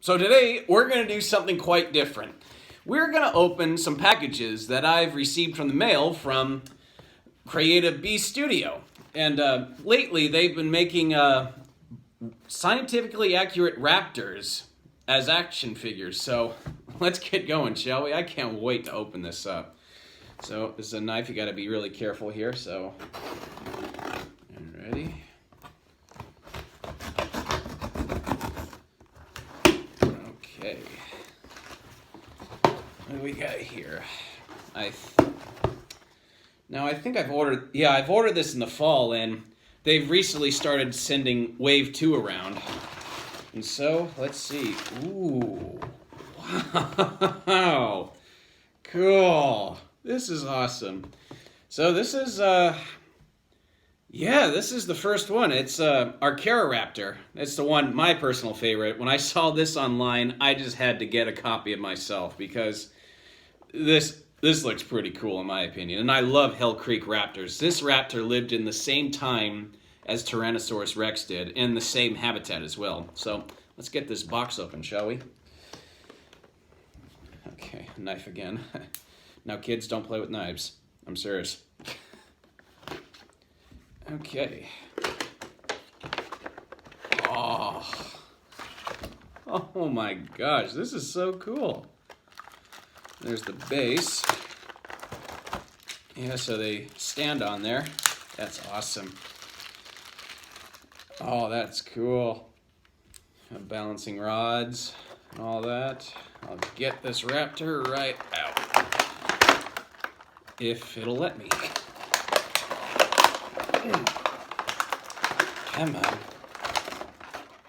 So today we're going to do something quite different. We're going to open some packages that I've received from the mail from Creative Bee Studio. And lately they've been making scientifically accurate raptors as action figures. So let's get going, shall we? I can't wait to open this up. So this is a knife, you got to be really careful here. So, ready? Okay. What do we got here? Now I think I've ordered this in the fall, and they've recently started sending Wave 2 around. And so, let's see. Ooh. Wow. Cool. This is awesome. So this is this is the first one. It's Arcara Raptor. It's the one, my personal favorite. When I saw this online, I just had to get a copy of myself because this looks pretty cool in my opinion. And I love Hell Creek Raptors. This raptor lived in the same time as Tyrannosaurus Rex did, in the same habitat as well. So let's get this box open, shall we? Okay, knife again. Now kids, don't play with knives. I'm serious. Okay. Oh my gosh, this is so cool. There's the base. Yeah, so they stand on there. That's awesome. Oh, that's cool. Balancing rods and all that. I'll get this raptor right out. If it'll let me. Come on.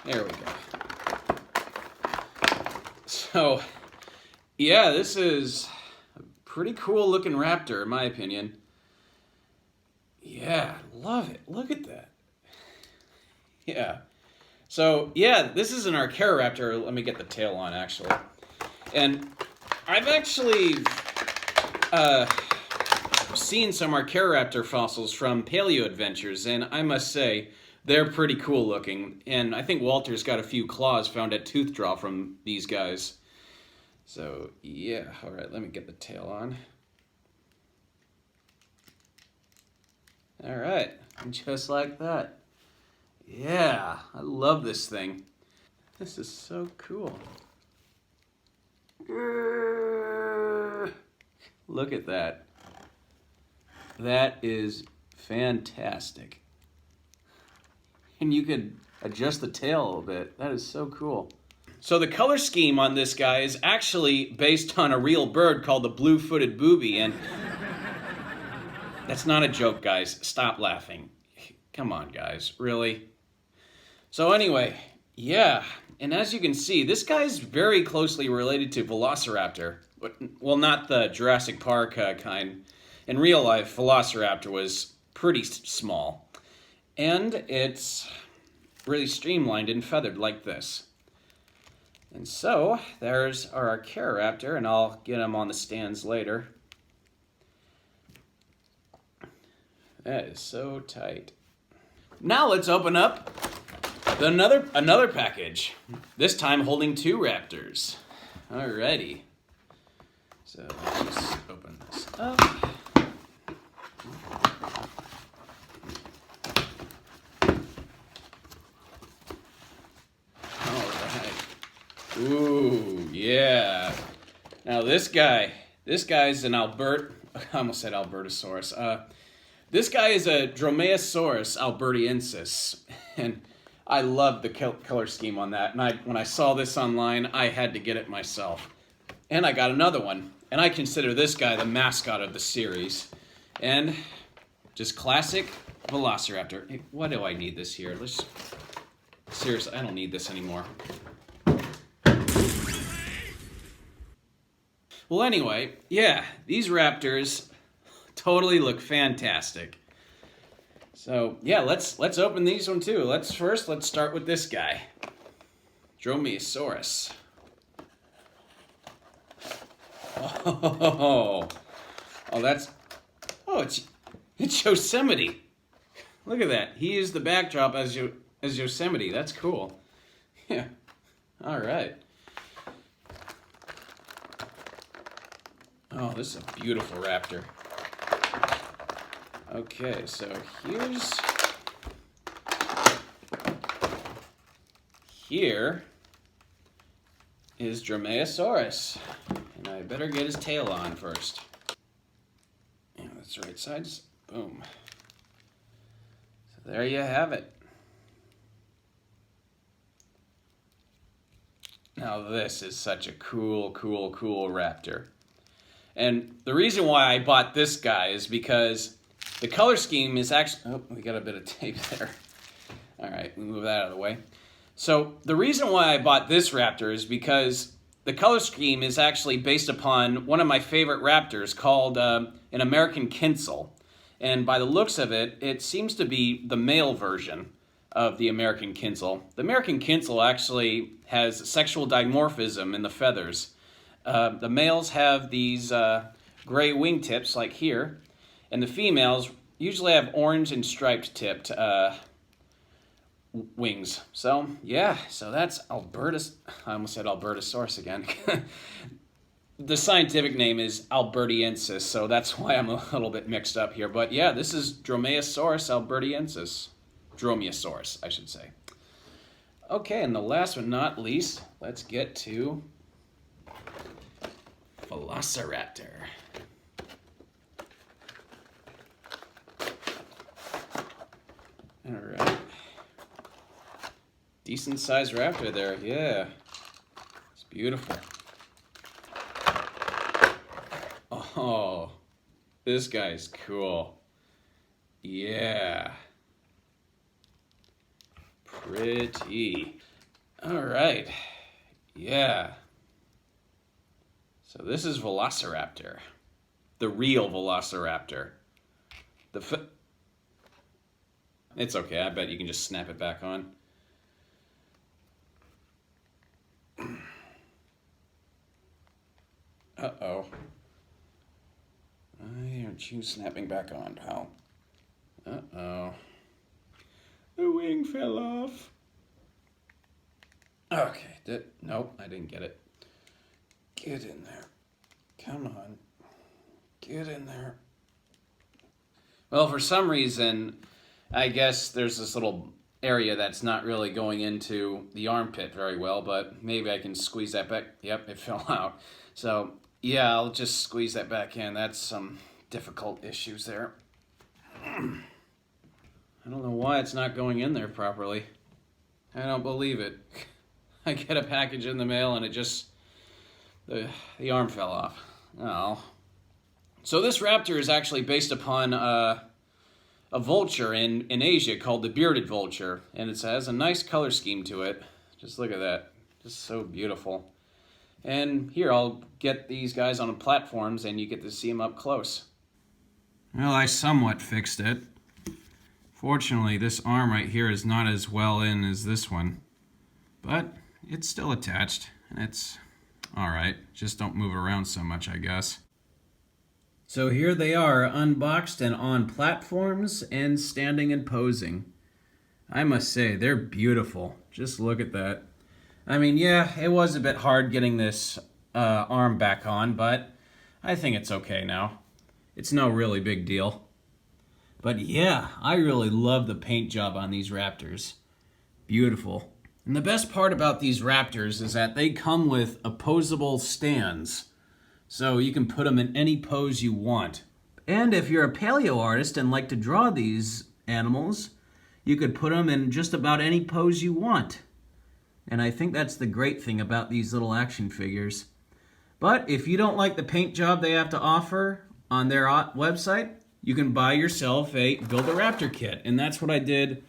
There we go. So, yeah, this is a pretty cool looking raptor in my opinion. Yeah, love it. Look at that. Yeah. So, yeah, this is an Arcara Raptor. Let me get the tail on, actually. And I've actually seen some Arcara Raptor fossils from Paleo Adventures, and I must say, they're pretty cool looking. And I think Walter's got a few claws found at Tooth Draw from these guys. So, yeah. All right, let me get the tail on. All right, just like that. Yeah, I love this thing. This is so cool. Look at that. That is fantastic. And you could adjust the tail a little bit. That is so cool. So the color scheme on this guy is actually based on a real bird called the blue-footed booby, and that's not a joke, guys. Stop laughing. Come on, guys. Really? So anyway, yeah. And as you can see, this guy's very closely related to Velociraptor. Well, not the Jurassic Park kind. In real life, Velociraptor was pretty small. And it's really streamlined and feathered like this. And so, there's our Arcara Raptor, and I'll get him on the stands later. That is so tight. Now let's open up another package. This time holding 2 raptors. Alrighty. So let's open this up. Ooh, yeah. Now this guy's an I almost said albertosaurus. This guy is a Dromaeosaurus albertensis, and I love the color scheme on that. And when I saw this online, I had to get it myself. And I got another one, and I consider this guy the mascot of the series. And just classic Velociraptor. Hey, why do I need this here? Seriously, I don't need this anymore. Well, anyway, yeah, these raptors totally look fantastic. So, yeah, let's open these one too. Let's start with this guy. Dromeosaurus. It's Yosemite. Look at that. He used the backdrop as Yosemite. That's cool. Yeah. All right. Oh, this is a beautiful raptor. Okay, so here is Dromaeosaurus. And I better get his tail on first. Yeah, that's the right sides. Boom. So there you have it. Now this is such a cool raptor. And the reason why I bought this guy is because the color scheme is actually... Oh, we got a bit of tape there. All right, we move that out of the way. So the reason why I bought this raptor is because the color scheme is actually based upon one of my favorite raptors called an American Kinsel. And by the looks of it, it seems to be the male version of the American Kinsel. The American Kinsel actually has sexual dimorphism in the feathers. The males have these gray wingtips like here, and the females usually have orange and striped tipped wings. So yeah, so that's Albertus. I almost said Albertosaurus again. The scientific name is albertensis, so that's why I'm a little bit mixed up here. But yeah, this is Dromaeosaurus albertensis. Dromeosaurus, I should say. Okay, and the last but not least, let's get to Velociraptor. All right. Decent sized raptor there, yeah. It's beautiful. Oh, this guy's cool. Yeah. Pretty. All right. Yeah. So this is Velociraptor. The real Velociraptor. It's okay, I bet you can just snap it back on. Uh-oh. Why aren't you snapping back on, pal? Uh-oh. The wing fell off. Okay, nope, I didn't get it. Get in there. Come on. Get in there. Well, for some reason, I guess there's this little area that's not really going into the armpit very well, but maybe I can squeeze that back. Yep, it fell out. So, yeah, I'll just squeeze that back in. That's some difficult issues there. I don't know why it's not going in there properly. I don't believe it. I get a package in the mail and it just... The arm fell off. Oh. So this raptor is actually based upon a vulture in Asia called the bearded vulture. And it has a nice color scheme to it. Just look at that. Just so beautiful. And here, I'll get these guys on platforms and you get to see them up close. Well, I somewhat fixed it. Fortunately, this arm right here is not as well in as this one. But it's still attached, and it's alright. Just don't move around so much, I guess. So here they are, unboxed and on platforms and standing and posing. I must say, they're beautiful. Just look at that. I mean, yeah, it was a bit hard getting this arm back on, but I think it's okay now. It's no really big deal. But yeah, I really love the paint job on these raptors. Beautiful. And the best part about these raptors is that they come with opposable stands. So you can put them in any pose you want. And if you're a paleo artist and like to draw these animals, you could put them in just about any pose you want. And I think that's the great thing about these little action figures. But if you don't like the paint job they have to offer on their website, you can buy yourself a Build-A-Raptor kit. And that's what I did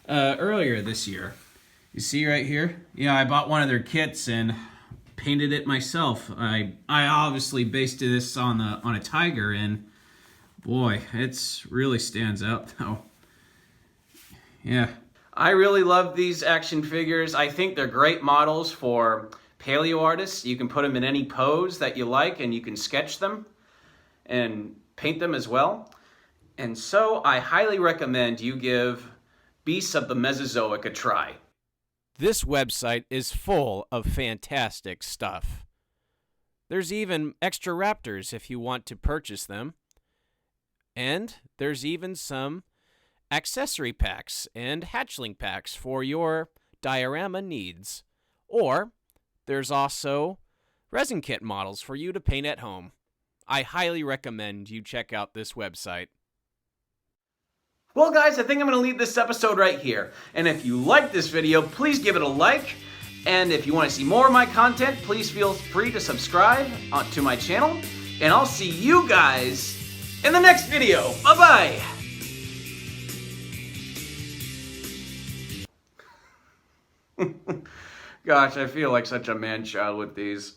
earlier this year. You see right here? Yeah, I bought one of their kits and painted it myself. I obviously based this on a tiger, and boy, it's really stands out though. Yeah. I really love these action figures. I think they're great models for paleo artists. You can put them in any pose that you like and you can sketch them and paint them as well. And so I highly recommend you give Beasts of the Mesozoic a try. This website is full of fantastic stuff. There's even extra Raptors if you want to purchase them. And there's even some accessory packs and hatchling packs for your diorama needs. Or there's also resin kit models for you to paint at home. I highly recommend you check out this website. Well, guys, I think I'm going to leave this episode right here. And if you like this video, please give it a like. And if you want to see more of my content, please feel free to subscribe to my channel. And I'll see you guys in the next video. Bye-bye. Gosh, I feel like such a man-child with these.